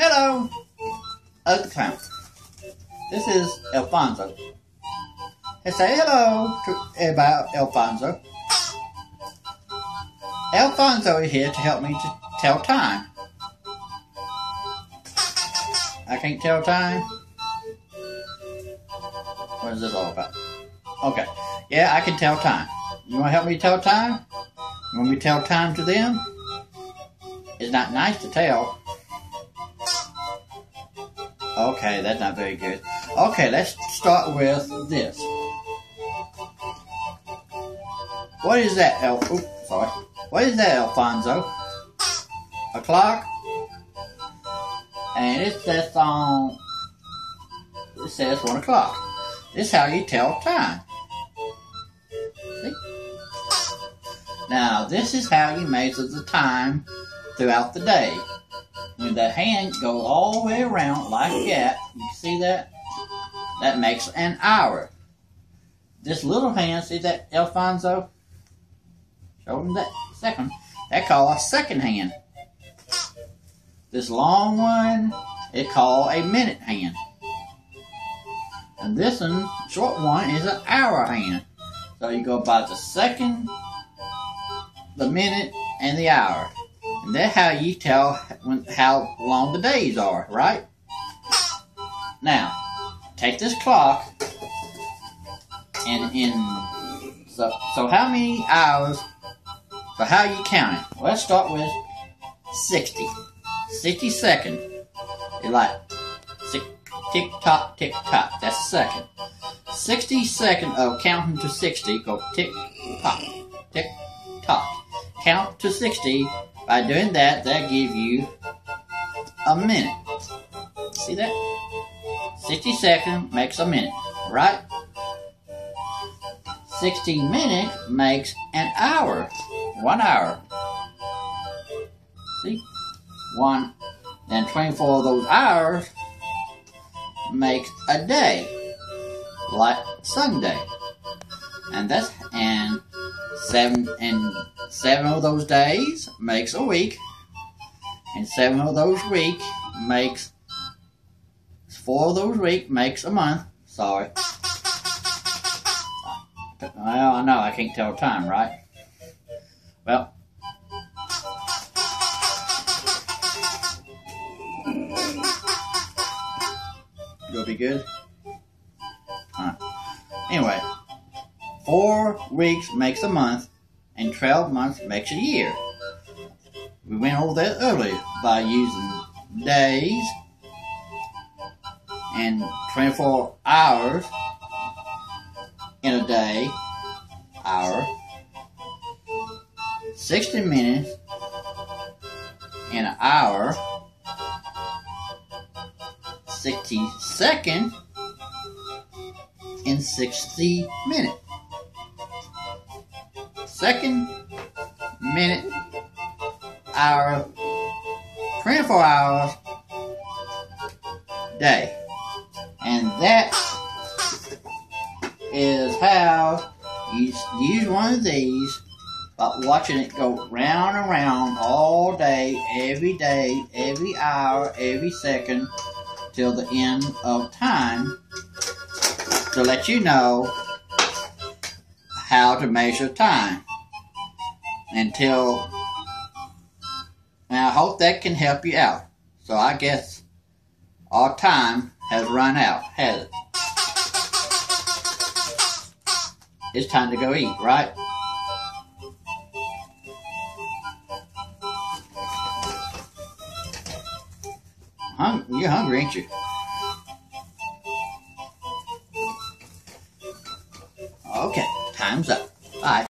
Hello, Uncle Clown. This is Alfonso. And say hello to everybody, Alfonso. Alfonso is here to help me to tell time. I can't tell time. What is this all about? Okay. Yeah, I can tell time. You want to help me tell time? You want me to tell time to them? It's not nice to tell. Okay, that's not very good. Okay, let's start with this. What is that, What is that, Alfonso? A clock? And it says on. It says 1 o'clock. This is how you tell time. See? Now, this is how you measure the time throughout the day. When the hand goes all the way around like that, you see that? That makes an hour. This little hand, see that, Alfonso? Show him that second. That called a second hand. This long one, it called a minute hand. And this one, short one, is an hour hand. So you go by the second, the minute, and the hour. And that's how you tell how long the days are, right? Now, take this clock, and so how many hours, so how you count it? Well, let's start with 60. 60 seconds. It's like tick tock, that's a second. 60 seconds of counting to 60, go tick tock. Count to 60. By doing that, that gives you a minute. See that? 60 seconds makes a minute, right? 60 minutes makes an hour. 1 hour. See? Then 24 of those hours makes a day, like Sunday. And seven of those days makes a week, and 7 of those weeks makes 4 of those weeks makes a month. Sorry. Well, I know I can't tell time, right? Well, you'll be good. Anyway, 4 weeks makes a month, and 12 months makes a year. We went over that earlier by using days and 24 hours in a day, hour, 60 minutes in an hour, 60 seconds in 60 minutes. Second, minute, hour, 24 hours, day. And that is how you use one of these by watching it go round and round all day, every hour, every second, till the end of time, to let you know how to measure time. And I hope that can help you out. So I guess our time has run out, has it? It's time to go eat, right? You're hungry, ain't you? Okay, time's up.